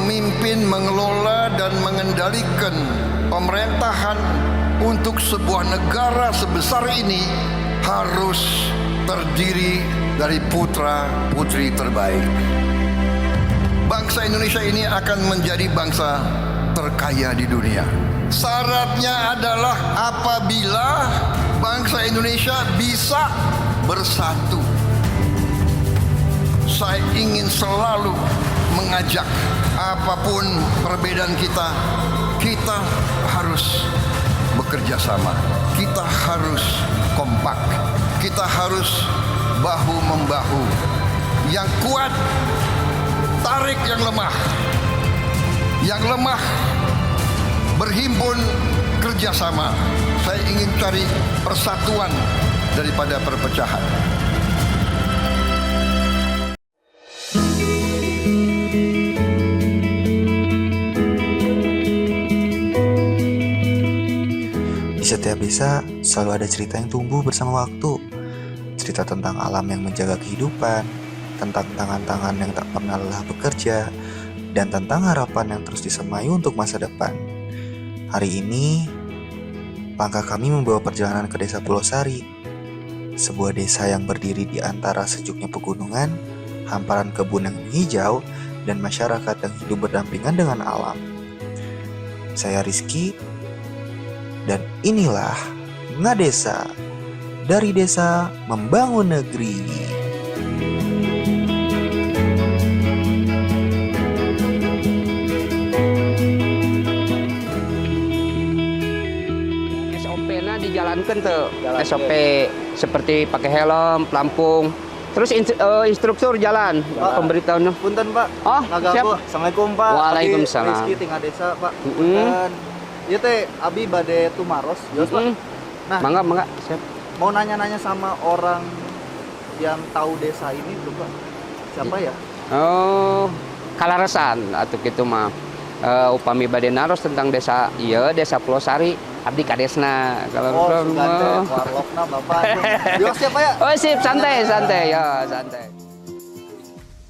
memimpin, mengelola, dan mengendalikan pemerintahan untuk sebuah negara sebesar ini harus terdiri dari putra-putri terbaik. Bangsa Indonesia ini akan menjadi bangsa terkaya di dunia. Syaratnya adalah apabila bangsa Indonesia bisa bersatu. Saya ingin selalu mengajak, apapun perbedaan kita, kita harus bekerja sama, kita harus kompak, kita harus bahu-membahu. Yang kuat tarik yang lemah, yang lemah berhimpun kerjasama. Saya ingin cari persatuan daripada perpecahan. Di setiap desa selalu ada cerita yang tumbuh bersama waktu. Cerita tentang alam yang menjaga kehidupan, tentang tangan-tangan yang tak pernah lelah bekerja, dan tentang harapan yang terus disemayu untuk masa depan. Hari ini, langkah kami membawa perjalanan ke Desa Pulau Sari, sebuah desa yang berdiri di antara sejuknya pegunungan, hamparan kebun yang hijau, dan masyarakat yang hidup berdampingan dengan alam. Saya Rizky, dan inilah Ngadesa, dari desa membangun negeri. SOP-nya dijalankan tuh. SOP seperti pakai helm, pelampung. Terus instruktur jalan, pemberitahuan. Punten Pak. Oh, siap. Assalamualaikum Pak. Waalaikumsalam. Rizky tinggal desa Pak. Punten. Iya teh, Abi bade tumaros, Jos Pak. Nah, Mangga, siap. mau nanya-nanya sama orang yang tahu desa ini tuh Pak. Siapa ya? Oh, kalaresan atau gitu mah. Upami bade naros tentang desa desa Pulau Sari, abdi kadesna. Kalau Sugante, warlockna Bapak. Jos siapa ya? Oh, sip, santai ya, santai.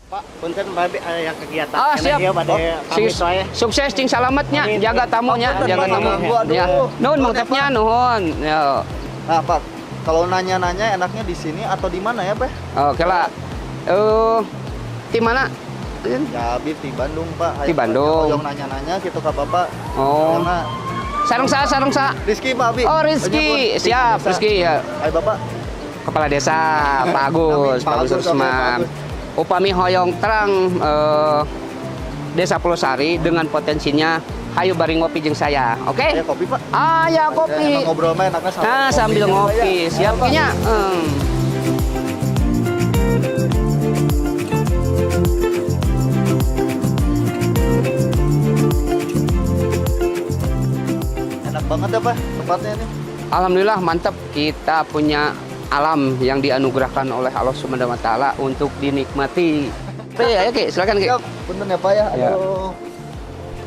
Pak, punten bade aya kegiatan. Ah, siap. Dia bade pamit wae. Sukses cing salametnya, jaga tamunya, jaga tamu. Ya. Nuhun Mang Tepnya, nuhun. Ya. Nah Pak, kalau nanya-nanya enaknya di sini atau di mana ya Pak? Oke lah. Di mana? Ya Abi di Bandung Pak. Di Bandung. Yang nanya-nanya gitu ke Bapak. Oh. Karena Sarung sa. Rizky Pak Abi. Oh, Rizky. Siap, Rizky ya. Ayo Bapak. Kepala Desa Pak Agus, Pak Agus Rusman. Upami hoyong terang Desa Pulau Sari dengan potensinya, hayu bari ngopi jeung saya, oke? Ya kopi Pak. Ah ya kopi. Ngobrol mah enaknya Sambil ngopi, siap kinya. Enak banget ya Pak tempatnya ini. Alhamdulillah mantap, kita punya alam yang dianugerahkan oleh Allah Subhanahu wa taala untuk dinikmati. Ayo Ki, silakan Ki. Siap, punten ya Pak ya. Ya.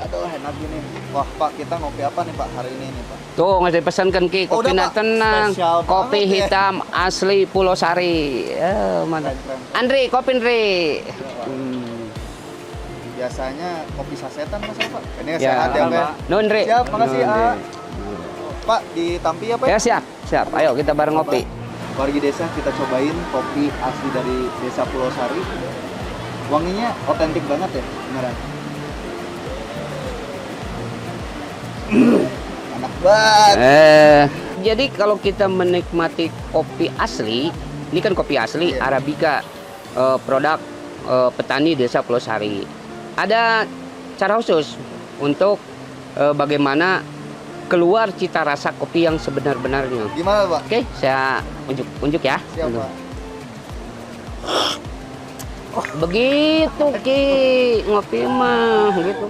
Aduh enak gini. Wah Pak, kita ngopi apa nih Pak hari ini nih Pak? Tuh nggak dipesankan Ki, Oh, kopi udah, Pak. tenang, Spesial kopi banget ya. hitam asli Pulau Sari. Mantap. Keren. Andri, kopi Andri. Biasanya kopi sasetan Mas ya, Pak. Ini Ya, sehat ya Pak. ya. Nuhun, Andri. Siap, makasih Nuhun, A. Andri. Pak, ditampi ya Pak? Ya siap. Ayo kita bareng ngopi. Wargi desa kita cobain kopi asli dari Desa Pulau Sari. Wanginya otentik banget ya, beneran. Enak banget. Jadi kalau kita menikmati kopi asli, ini kan kopi asli Iya. Arabica, produk petani Desa Pulau Sari. Ada cara khusus untuk bagaimana keluar cita rasa kopi yang sebenar-benarnya. Gimana Pak? Oke, saya unjuk ya. Siap Pak. Begitu Ki, ngopi mah gitu.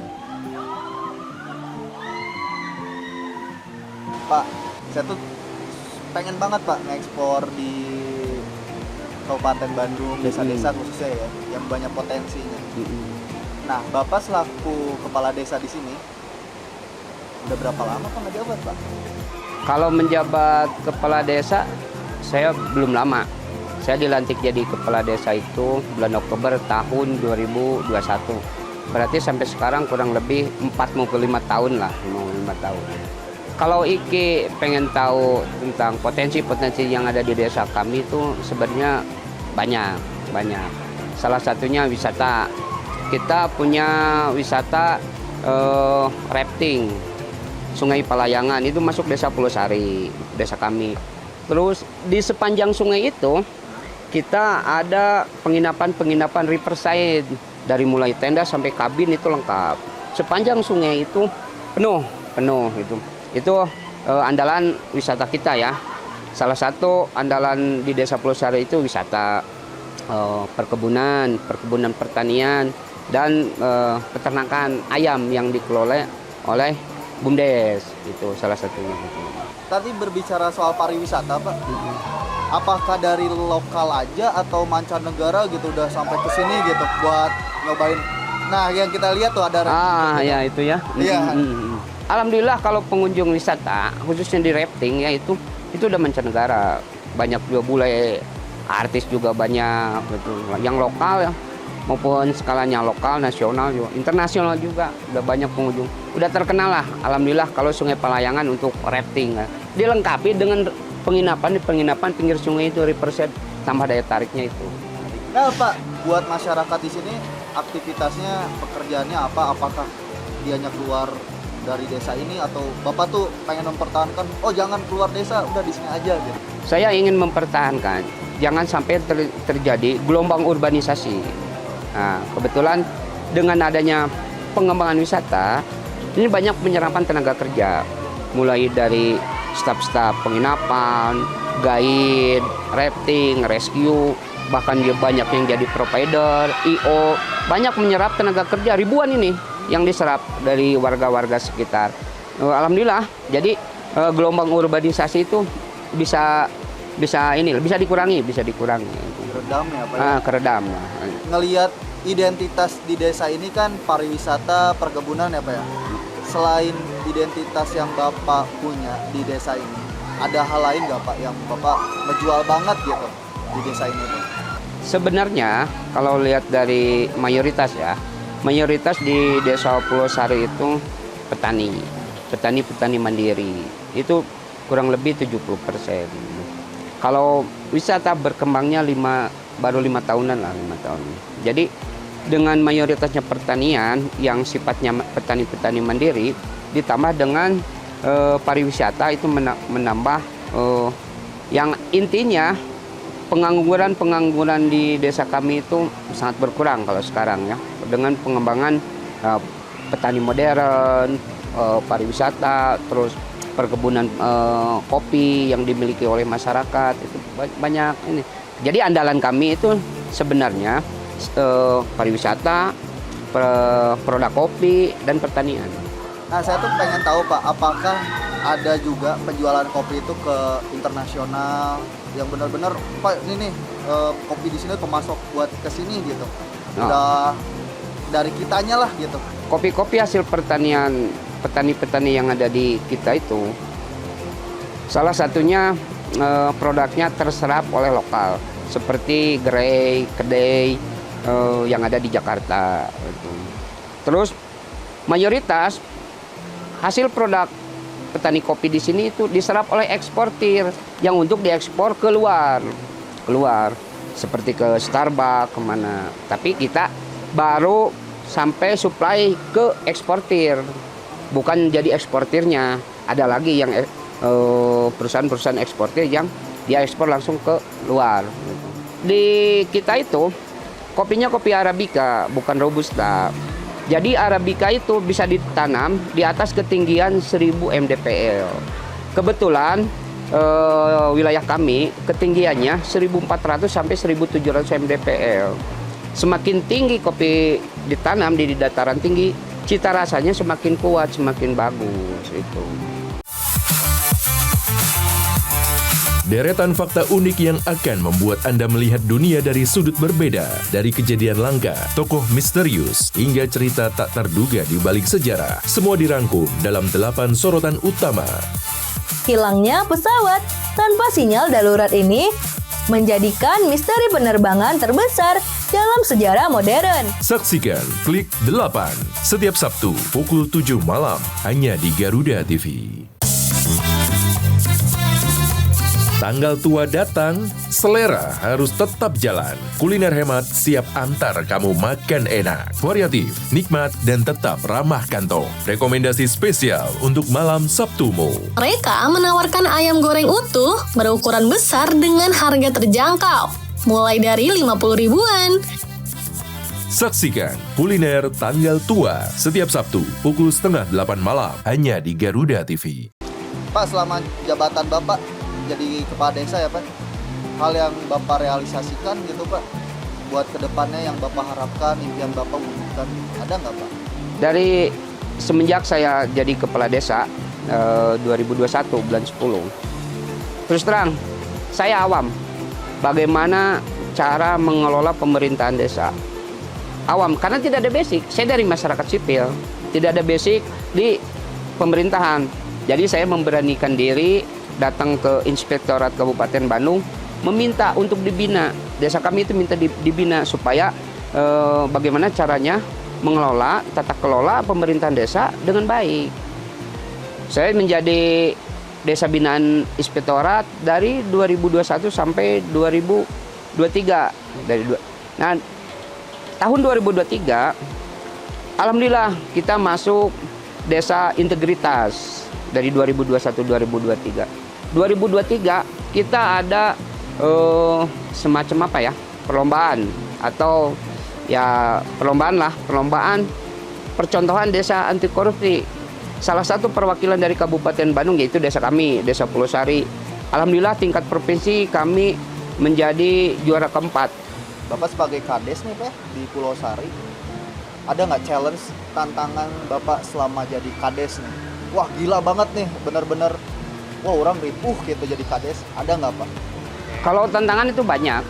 Pak, saya tuh pengen banget Pak ngekspor di Kabupaten Bandung, desa-desa khususnya ya, yang banyak potensinya. Nah, Bapak selaku kepala desa di sini, udah berapa lama Pak ngejabat Pak? Kalau menjabat kepala desa, saya belum lama. Saya dilantik jadi kepala desa itu bulan Oktober tahun 2021. berarti sampai sekarang kurang lebih 45 tahun lah, 55 tahun. Kalau Iki pengen tahu tentang potensi-potensi yang ada di desa kami itu sebenarnya banyak. Salah satunya wisata. Kita punya wisata rafting Sungai Palayangan, itu masuk desa Pulau Sari, desa kami. Terus di sepanjang sungai itu kita ada penginapan riverside, dari mulai tenda sampai kabin itu lengkap. Sepanjang sungai itu penuh itu. Itu andalan wisata kita ya. Salah satu andalan di desa Pulau Sari itu wisata perkebunan pertanian dan peternakan ayam yang dikelola oleh BUMDes, itu salah satunya. Tadi berbicara soal pariwisata Pak, apakah dari lokal aja atau mancanegara gitu udah sampai ke sini gitu buat nyobain? Nah yang kita lihat tuh ada ya itu ya. Iya. Alhamdulillah kalau pengunjung wisata khususnya di rafting ya itu udah mancanegara, banyak juga bule, artis juga banyak betul. Yang lokal ya, maupun skalanya lokal, nasional juga, internasional juga udah banyak pengunjung. Udah terkenal lah, alhamdulillah kalau Sungai Palayangan untuk rafting. Dilengkapi dengan penginapan pinggir sungai itu, riverside, tambah daya tariknya itu. Nah Pak, buat masyarakat di sini aktivitasnya, pekerjaannya apa? Apakah dianya keluar dari desa ini atau Bapak tuh pengen mempertahankan, oh jangan keluar desa, udah di sini aja gitu? Saya ingin mempertahankan, jangan sampai terjadi gelombang urbanisasi. Nah, kebetulan dengan adanya pengembangan wisata, ini banyak penyerapan tenaga kerja, mulai dari staf-staf penginapan, guide, rafting, rescue, bahkan dia banyak yang jadi provider, IO, banyak menyerap tenaga kerja ribuan ini yang diserap dari warga-warga sekitar. Alhamdulillah, jadi gelombang urbanisasi itu bisa dikurangi. Keredam ya Pak ya? Keredam. Ngelihat identitas di desa ini kan pariwisata, perkebunan ya Pak ya. Selain identitas yang Bapak punya di desa ini, ada hal lain nggak Pak yang Bapak menjual banget gitu di desa ini Pak? Sebenarnya kalau lihat dari mayoritas di desa Pulau Sari itu petani mandiri, itu kurang lebih 70%. Kalau wisata berkembangnya baru 5 tahunan lah, 5 tahun. Jadi dengan mayoritasnya pertanian yang sifatnya petani mandiri, ditambah dengan pariwisata itu menambah yang intinya pengangguran di desa kami itu sangat berkurang kalau sekarang ya, dengan pengembangan petani modern, pariwisata, terus perkebunan kopi yang dimiliki oleh masyarakat, itu banyak ini. Jadi andalan kami itu sebenarnya pariwisata, produk kopi dan pertanian. Nah saya tuh pengen tahu Pak, apakah ada juga penjualan kopi itu ke internasional yang benar-benar Pak ini nih kopi di sini pemasok buat ke sini gitu. Udah dari kitanya lah gitu. Kopi-kopi hasil pertanian petani-petani yang ada di kita itu salah satunya produknya terserap oleh lokal seperti gerai, kedai yang ada di Jakarta. Terus mayoritas hasil produk petani kopi di sini itu diserap oleh eksportir yang untuk diekspor keluar seperti ke Starbucks kemana. Tapi kita baru sampai supply ke eksportir, bukan jadi eksportirnya. Ada lagi yang perusahaan-perusahaan eksportir yang dia ekspor langsung ke luar. Di kita itu kopinya kopi Arabica, bukan Robusta. Jadi Arabica itu bisa ditanam di atas ketinggian 1000 mdpl. Kebetulan wilayah kami ketinggiannya 1400 sampai 1700 mdpl. Semakin tinggi kopi ditanam di dataran tinggi, cita rasanya semakin kuat, semakin bagus itu. Deretan fakta unik yang akan membuat Anda melihat dunia dari sudut berbeda, dari kejadian langka, tokoh misterius, hingga cerita tak terduga di balik sejarah. Semua dirangkum dalam 8 sorotan utama. Hilangnya pesawat tanpa sinyal darurat ini menjadikan misteri penerbangan terbesar dalam sejarah modern. Saksikan Klik 8 setiap Sabtu pukul 7 malam hanya di Garuda TV. Tanggal tua datang, selera harus tetap jalan. Kuliner hemat siap antar kamu makan enak, variatif, nikmat, dan tetap ramah kantong. Rekomendasi spesial untuk malam Sabtumu. Mereka menawarkan ayam goreng utuh berukuran besar dengan harga terjangkau, mulai dari 50 ribuan. Saksikan Kuliner Tanggal Tua setiap Sabtu pukul 7:30 malam hanya di Garuda TV. Pak, selama jabatan Bapak jadi kepala desa ya Pak, hal yang Bapak realisasikan gitu Pak, buat kedepannya yang Bapak harapkan, impian Bapak wujudkan, ada nggak Pak? Dari semenjak saya jadi kepala desa 2021 bulan 10, terus terang saya awam bagaimana cara mengelola pemerintahan desa. Awam karena tidak ada basic. Saya dari masyarakat sipil, tidak ada basic di pemerintahan. Jadi saya memberanikan diri datang ke Inspektorat Kabupaten Bandung meminta untuk dibina. Desa kami itu minta dibina supaya bagaimana caranya mengelola tata kelola pemerintahan desa dengan baik. Saya menjadi desa binaan Inspektorat dari 2021 sampai 2023. Nah, tahun 2023 alhamdulillah kita masuk desa integritas dari 2021-2023. 2023 kita ada semacam apa ya, perlombaan atau ya perlombaan percontohan desa anti korupsi. Salah satu perwakilan dari Kabupaten Bandung yaitu desa kami, Desa Pulau Sari. Alhamdulillah tingkat provinsi kami menjadi juara keempat. Bapak sebagai kades nih Pak di Pulau Sari, ada nggak challenge, tantangan Bapak selama jadi kades nih? Wah gila banget nih, bener-bener wah orang ripuh gitu jadi kades, ada nggak Pak? Kalau tantangan itu banyak,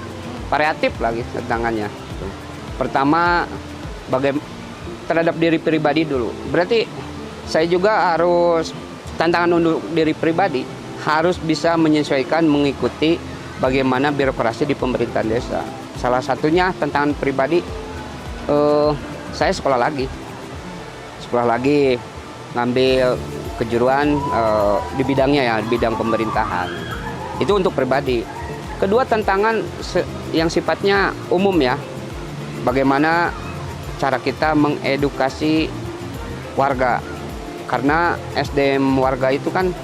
variatif lagi tantangannya. Pertama, terhadap diri pribadi dulu. Berarti saya juga harus, tantangan untuk diri pribadi, harus bisa menyesuaikan, mengikuti bagaimana birokrasi di pemerintahan desa. Salah satunya tantangan pribadi, saya sekolah lagi, ngambil kejuruan di bidangnya ya, di bidang pemerintahan. Itu untuk pribadi. Kedua, tantangan yang sifatnya umum ya, bagaimana cara kita mengedukasi warga, karena SDM warga itu kan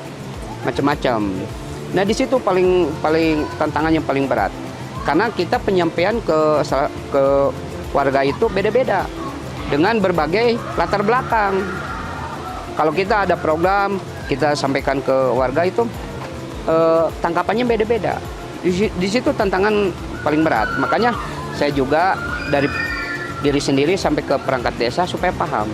macam-macam. Nah di situ paling tantangan yang paling berat, karena kita penyampaian ke warga itu beda-beda dengan berbagai latar belakang. Kalau kita ada program, kita sampaikan ke warga itu tangkapannya beda-beda. Di situ tantangan paling berat. Makanya saya juga dari diri sendiri sampai ke perangkat desa supaya paham.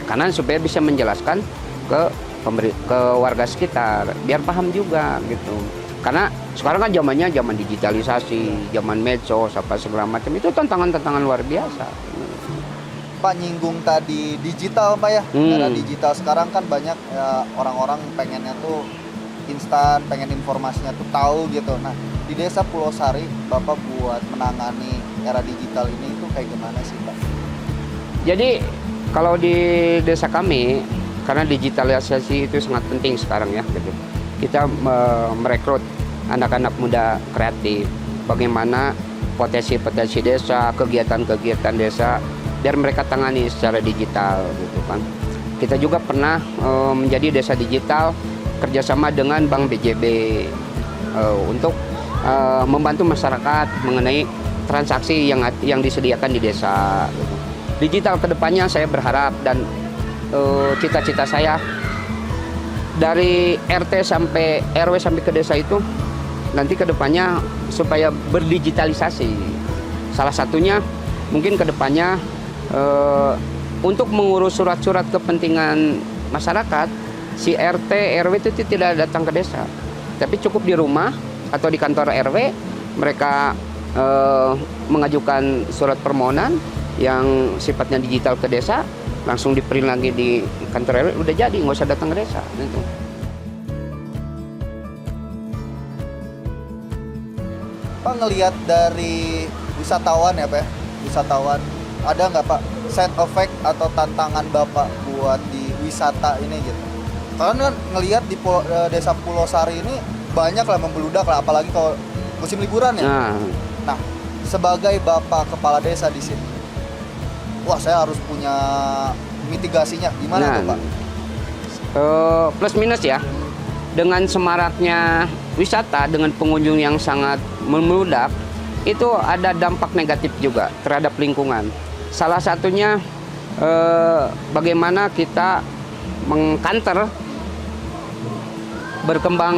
Karena supaya bisa menjelaskan ke warga sekitar, biar paham juga gitu. Karena sekarang kan zamannya zaman digitalisasi, zaman medsos, apa segala macam, itu tantangan-tantangan luar biasa. Pak nyinggung tadi digital Pak ya, era digital sekarang kan banyak ya, orang-orang pengennya tuh instan, pengen informasinya tuh tahu gitu. Nah di desa Pulau Sari Bapak buat menangani era digital ini itu kayak gimana sih Pak? Jadi kalau di desa kami, karena digitalisasi itu sangat penting sekarang ya, gitu. Kita merekrut anak-anak muda kreatif, bagaimana potensi-potensi desa, kegiatan-kegiatan desa, biar mereka tangani secara digital gitu kan. Kita juga pernah menjadi desa digital kerjasama dengan Bank BJB untuk membantu masyarakat mengenai transaksi yang disediakan di desa. Gitu. Digital kedepannya saya berharap dan cita-cita saya dari RT sampai RW sampai ke desa itu nanti kedepannya supaya berdigitalisasi. Salah satunya mungkin kedepannya untuk mengurus surat-surat kepentingan masyarakat, si RT RW itu tidak datang ke desa, tapi cukup di rumah atau di kantor RW mereka mengajukan surat permohonan yang sifatnya digital ke desa, langsung di-print lagi di kantor RW, udah jadi, nggak usah datang ke desa gitu. Bapak ngelihat dari wisatawan ya Pak ya? Wisatawan, ada nggak Pak side effect atau tantangan Bapak buat di wisata ini gitu? Karena kan ngelihat di desa Pulau Sari ini banyak lah membeludak lah, apalagi kalau musim liburan ya. Nah, sebagai Bapak kepala desa di sini, wah saya harus punya mitigasinya gimana tuh Pak? Plus minus ya, dengan semaraknya wisata, dengan pengunjung yang sangat membludak, itu ada dampak negatif juga terhadap lingkungan. Salah satunya bagaimana kita mengkanter berkembang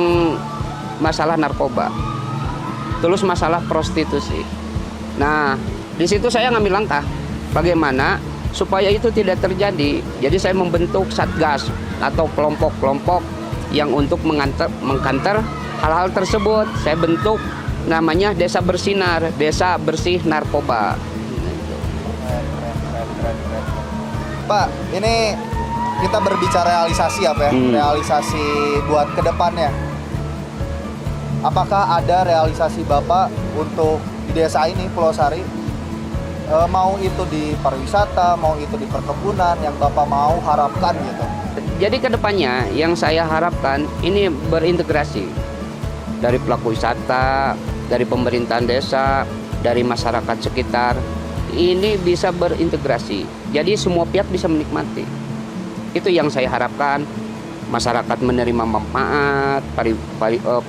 masalah narkoba, terus masalah prostitusi. Nah, di situ saya ngambil langkah bagaimana supaya itu tidak terjadi. Jadi saya membentuk satgas atau kelompok-kelompok yang untuk mengkanter hal-hal tersebut. Saya bentuk namanya Desa Bersinar, Desa Bersih Narkoba. Pak, ini kita berbicara realisasi apa ya? Realisasi buat kedepannya. Apakah ada realisasi Bapak untuk di desa ini, Pulau Sari? Mau itu di pariwisata, mau itu di perkebunan, yang Bapak mau harapkan gitu? Jadi kedepannya yang saya harapkan ini berintegrasi dari pelaku wisata, dari pemerintahan desa, dari masyarakat sekitar. Ini bisa berintegrasi, jadi semua pihak bisa menikmati. Itu yang saya harapkan. Masyarakat menerima manfaat,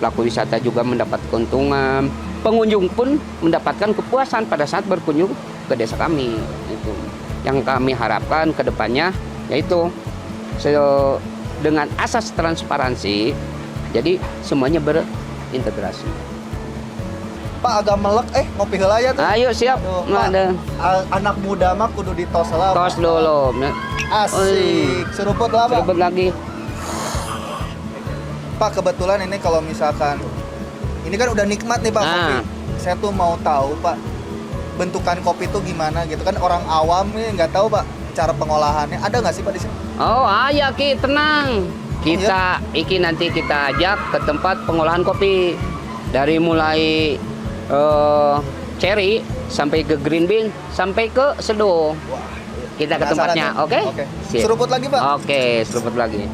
pelaku wisata juga mendapat keuntungan, pengunjung pun mendapatkan kepuasan pada saat berkunjung ke desa kami. Itu yang kami harapkan ke depannya, yaitu dengan asas transparansi, jadi semuanya berintegrasi. Pak agak melek, ngopi heula ya tuh. Ayo siap. Pak, anak muda mah kudu ditos lah. Tos dulu. Asik. Seruput lah Pak. Seruput lagi. Pak, kebetulan ini kalau misalkan ini kan udah nikmat nih Pak kopi. Saya tuh mau tahu Pak, bentukan kopi itu gimana gitu kan, orang awam nih nggak tahu Pak cara pengolahannya. Ada nggak sih Pak di sini? Oh, ayo Ki, tenang. Kita Iki nanti kita ajak ke tempat pengolahan kopi. Dari mulai cherry sampai ke green bean sampai ke seduh. Kita ke tempatnya, oke? Seruput lagi Pak. Oke, seruput lagi.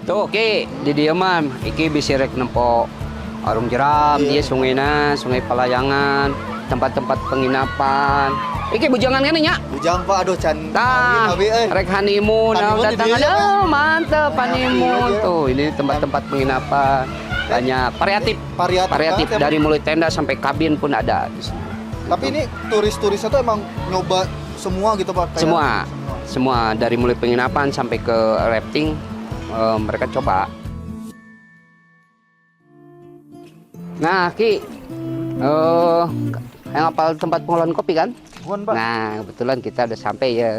Tuh, Ki, di diaman. Iki bisa rek nempo Arung Jeram, dia sungai Palayangan, tempat-tempat penginapan. Iki bujangan kan nya? Bujang Pak, aduh can. Rek honeymoon, datang aja. Mantep honeymoon tuh. Ini tempat-tempat penginapan. Banyak variatif dari mulai tenda sampai kabin pun ada di sini. Tapi ini turis-turisnya tuh emang nyoba semua gitu Pak? Semua dari mulai penginapan sampai ke rafting, mereka coba. Nah, Ki, yang hafal tempat pengolahan kopi kan? Pak. Nah, kebetulan kita udah sampai ya.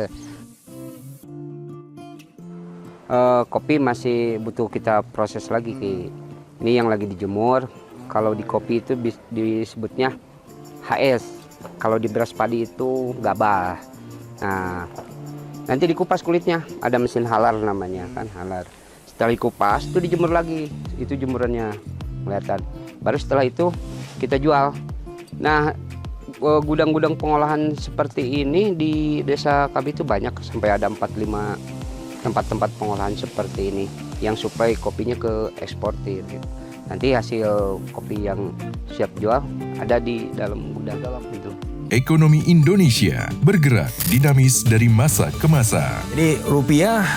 Kopi masih butuh kita proses lagi, Ki. Ini yang lagi dijemur. Kalau di kopi itu disebutnya HS. Kalau di beras padi itu gabah. Nah, nanti dikupas kulitnya. Ada mesin halar namanya kan, halar. Setelah dikupas itu dijemur lagi. Itu jemurannya kelihatan. Baru setelah itu kita jual. Nah, gudang-gudang pengolahan seperti ini di desa kami itu banyak, sampai ada 4-5 tempat-tempat pengolahan seperti ini yang supply kopinya ke eksportir gitu. Nanti hasil kopi yang siap jual ada di dalam gudang itu. Ekonomi Indonesia bergerak dinamis dari masa ke masa. Jadi rupiah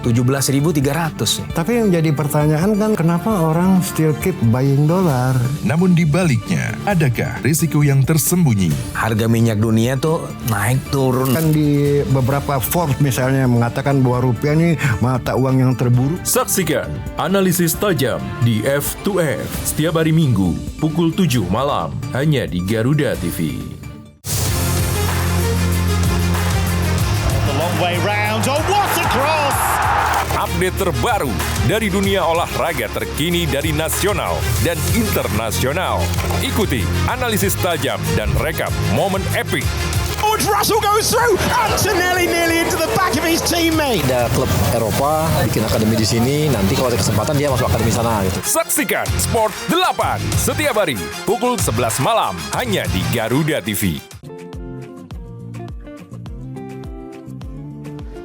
17.300. Tapi yang jadi pertanyaan kan, kenapa orang still keep buying dolar? Namun di baliknya, adakah risiko yang tersembunyi? Harga minyak dunia tuh naik turun. Kan di beberapa Forbes misalnya mengatakan bahwa rupiah ini mata uang yang terburuk. Saksikan analisis tajam di F2F setiap hari Minggu pukul 7 malam hanya di Garuda TV. The long way round. Oh, what a cross! Update terbaru dari dunia olahraga terkini dari nasional dan internasional. Ikuti analisis tajam dan rekap momen epik. George Russell goes through. Antonelli nearly into the back of his teammate. Ada klub Eropa bikin akademi di sini. Nanti kalau ada kesempatan dia masuk akademi sana gitu. Saksikan Sport 8 setiap hari pukul 11 malam hanya di Garuda TV.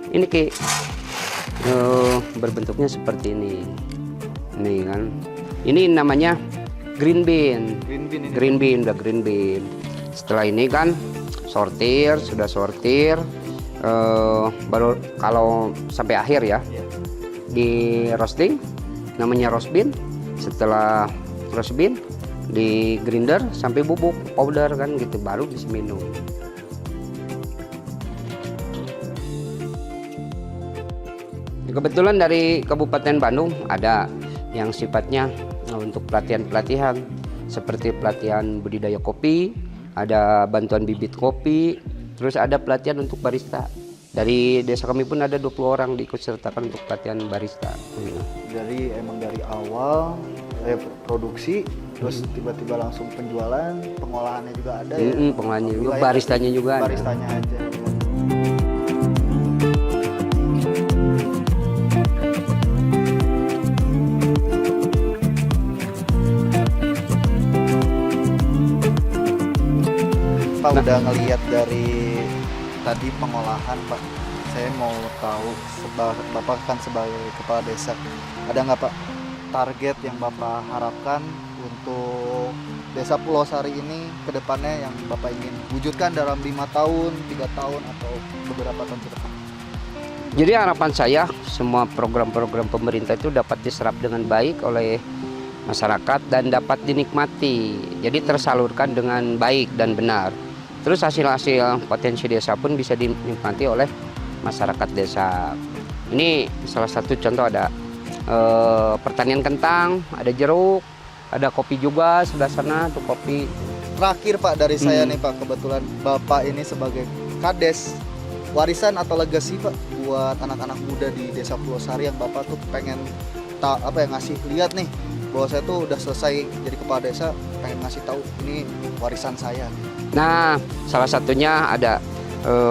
Ini Ki, berbentuknya seperti ini. Ini kan. Ini namanya green bean. Green bean. Setelah ini kan sudah sortir. Baru kalau sampai akhir ya. Di roasting namanya roast bean. Setelah roast bean di grinder sampai bubuk powder kan gitu, baru bisa minum. Kebetulan dari Kabupaten Bandung ada yang sifatnya untuk pelatihan-pelatihan seperti pelatihan budidaya kopi, ada bantuan bibit kopi, terus ada pelatihan untuk barista. Dari desa kami pun ada 20 orang diikutsertakan untuk pelatihan barista. Jadi emang dari awal produksi, terus tiba-tiba langsung penjualan, pengolahannya juga ada ya? Pengolahannya juga, baristanya juga ada. Baristanya aja. Pak udah ngelihat dari tadi pengolahan Pak, saya mau tahu Bapak kan sebagai kepala desa, ada nggak Pak target yang Bapak harapkan untuk desa Pulau Sari ini ke depannya yang Bapak ingin wujudkan dalam 5 tahun, 3 tahun atau beberapa tahun ke depan? Jadi harapan saya semua program-program pemerintah itu dapat diserap dengan baik oleh masyarakat dan dapat dinikmati. Jadi tersalurkan dengan baik dan benar. Terus hasil-hasil potensi desa pun bisa dinikmati oleh masyarakat desa. Ini salah satu contoh, ada pertanian kentang, ada jeruk, ada kopi juga sebelah sana tuh kopi. Terakhir Pak dari saya nih Pak, kebetulan Bapak ini sebagai Kades, warisan atau legacy Pak buat anak-anak muda di Desa Pulau Sari yang Bapak tuh pengen ngasih lihat nih bahwa saya tuh udah selesai jadi kepala desa, pengen ngasih tahu ini warisan saya. Nah, salah satunya ada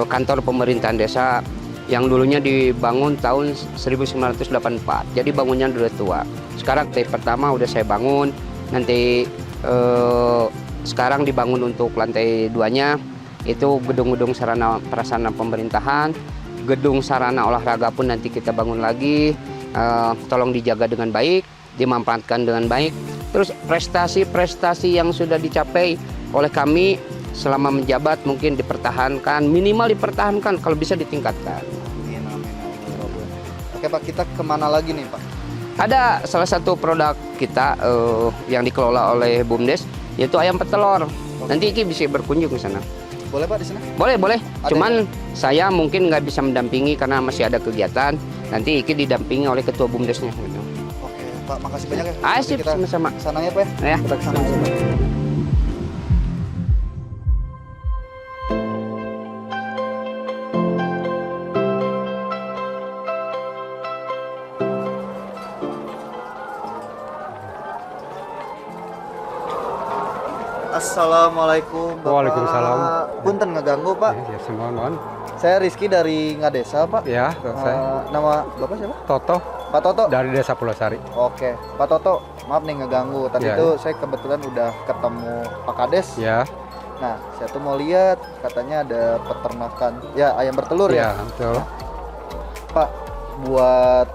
kantor pemerintahan desa yang dulunya dibangun tahun 1984. Jadi bangunnya udah tua. Sekarang lantai pertama udah saya bangun, nanti sekarang dibangun untuk lantai 2-nya itu gedung-gedung sarana prasarana pemerintahan, gedung sarana olahraga pun nanti kita bangun lagi. Tolong dijaga dengan baik, dimanfaatkan dengan baik. Terus prestasi-prestasi yang sudah dicapai oleh kami selama menjabat mungkin dipertahankan, minimal dipertahankan, kalau bisa ditingkatkan. Oke Pak, kita kemana lagi nih Pak? Ada salah satu produk kita yang dikelola oleh BUMDes, yaitu ayam petelur. Nanti Iki bisa berkunjung ke sana. Boleh Pak di sana? Boleh. Ada Cuman saya mungkin nggak bisa mendampingi karena masih ada kegiatan. Nanti Iki didampingi oleh ketua BUMDesnya. Gitu. Oke Pak, makasih banyak ya. Sip, sama-sama. Sananya Pak ya? Kita kesana aja Pak. Assalamualaikum Bapak. Waalaikumsalam. Punten ngeganggu Pak. Ya, semua non. Saya Rizky dari Ngadesa Pak. Ya, saya. Nama Bapak siapa? Toto. Pak Toto. Dari Desa Pulau Sari. Oke, Pak Toto, maaf nih ngeganggu. Tadi Ya. itu saya kebetulan udah ketemu Pak Kades. Ya. Nah, saya tuh mau lihat katanya ada peternakan. Ya, ayam bertelur ya. Ya, betul. Pak, buat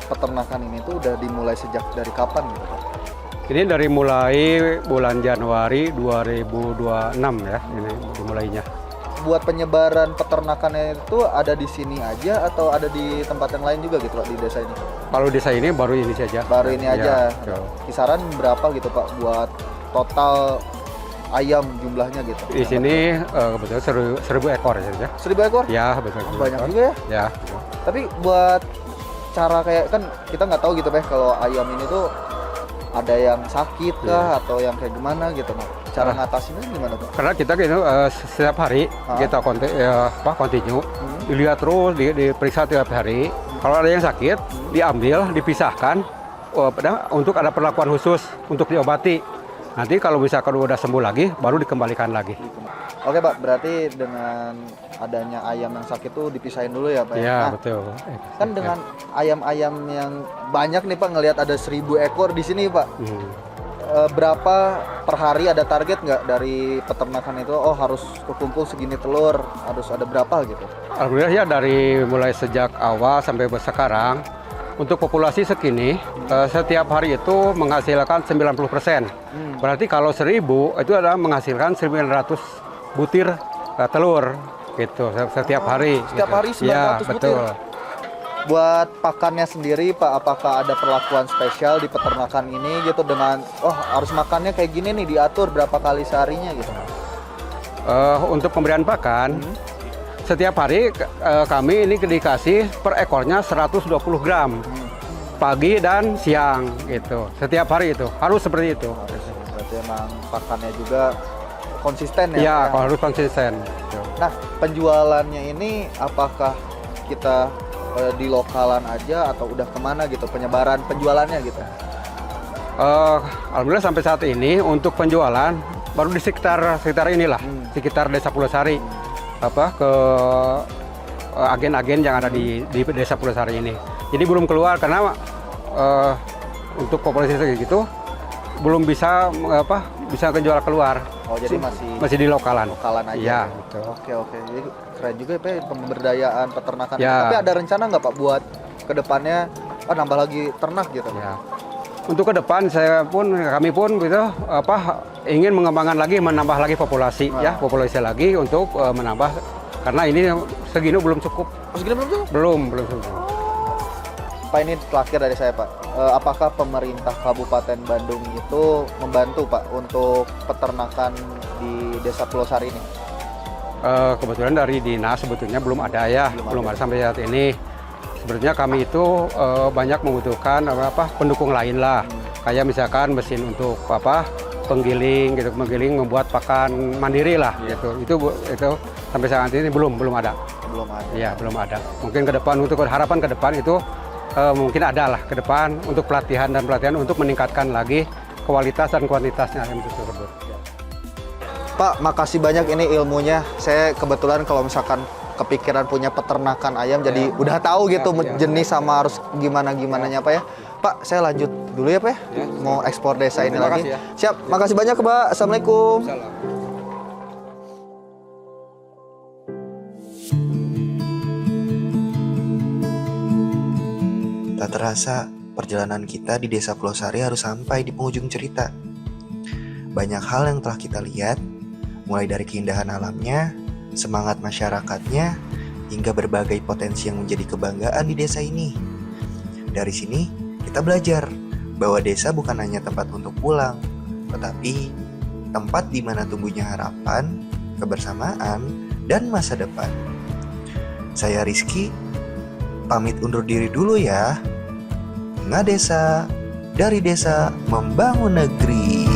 peternakan ini tuh udah dimulai sejak dari kapan gitu Pak? Ini dari mulai bulan Januari 2026 ya, ini dimulainya. Buat penyebaran peternakannya itu ada di sini aja atau ada di tempat yang lain juga gitu Pak di desa ini? Kalau desa ini baru ini saja. Baru ini aja. Ya, Kisaran berapa gitu Pak buat total ayam jumlahnya gitu? di sini kebetulan 1000 ekor saja. 1000 ekor? Ya, betul. Banyak juga ya? Ya. Tapi buat cara kayak kan kita nggak tahu gitu Pak kalau ayam ini tuh ada yang sakit kah atau yang kayak gimana gitu Pak. Cara ngatasinnya gimana Pak? Karena kita gitu setiap hari kita kontinu, dilihat terus, diperiksa tiap hari. Kalau ada yang sakit, diambil, dipisahkan untuk ada perlakuan khusus untuk diobati. Nanti kalau misalkan udah sembuh lagi, baru dikembalikan lagi. Oke Pak, berarti dengan adanya ayam yang sakit tuh dipisahin dulu ya Pak? Iya, Nah, betul. kan dengan ayam-ayam yang banyak nih Pak, ngelihat ada 1.000 ekor di sini Pak. Berapa per hari ada target nggak dari peternakan itu? Oh harus kekumpul segini telur, harus ada berapa gitu? Alhamdulillah ya dari mulai sejak awal sampai sekarang untuk populasi segini setiap hari itu menghasilkan 90%. Berarti kalau 1.000 itu adalah menghasilkan 900 butir telur gitu setiap hari. Setiap hari 900 ya, butir? Betul. Buat pakannya sendiri Pak, apakah ada perlakuan spesial di peternakan ini gitu dengan harus makannya kayak gini nih, diatur berapa kali seharinya gitu? Untuk pemberian pakan setiap hari kami ini dikasih per ekornya 120 gram pagi dan siang gitu. Setiap hari itu harus seperti itu. Berarti emang pakannya juga konsisten ya? Iya, harus konsisten. Nah, penjualannya ini apakah kita di lokalan aja atau udah kemana gitu penyebaran penjualannya gitu? Alhamdulillah sampai saat ini untuk penjualan baru di sekitar inilah, sekitar Desa Pulau Sari, ke agen-agen yang ada di Desa Pulau Sari ini. Jadi belum keluar karena untuk populasi segitu belum bisa bisa keluar. Oh jadi masih di lokalan. Lokalan aja. Iya, ya? betul. Oke. Jadi keren juga ya Pak pemberdayaan peternakan. Ya. Tapi ada rencana nggak Pak buat kedepannya nambah lagi ternak gitu? Ya. Untuk ke depan kami pun gitu ingin mengembangkan lagi, menambah lagi populasi populasi lagi untuk menambah karena ini segini belum cukup. Segini belum cukup? Belum cukup. Pak ini terakhir dari saya Pak, apakah pemerintah Kabupaten Bandung itu membantu Pak untuk peternakan di Desa Pulau Sari ini? Kebetulan dari dinas sebetulnya belum ada belum ada sampai saat ini. Sebenarnya kami itu banyak membutuhkan pendukung lain lah, kayak misalkan mesin untuk penggiling gitu, membuat pakan mandiri lah gitu. Itu sampai saat ini belum ada. Belum ada. Iya, belum ada. Mungkin ke depan untuk harapan ke depan itu mungkin ada lah ke depan untuk pelatihan untuk meningkatkan lagi kualitas dan kuantitasnya ayam tersebut. Pak, makasih banyak ini ilmunya. Saya kebetulan kalau misalkan kepikiran punya peternakan ayam, jadi udah tahu gitu jenis sama harus gimana-gimananya Pak ya. Pak, saya lanjut dulu ya Pak ya. Mau ekspor desa ini lagi. Siap, makasih banyak Pak. Assalamualaikum. Tak terasa, perjalanan kita di Desa Pulau Sari harus sampai di penghujung cerita. Banyak hal yang telah kita lihat, mulai dari keindahan alamnya, semangat masyarakatnya, hingga berbagai potensi yang menjadi kebanggaan di desa ini. Dari sini, kita belajar bahwa desa bukan hanya tempat untuk pulang, tetapi tempat di mana tumbuhnya harapan, kebersamaan, dan masa depan. Saya Rizky, pamit undur diri dulu ya. Ngadesa, dari desa membangun negeri.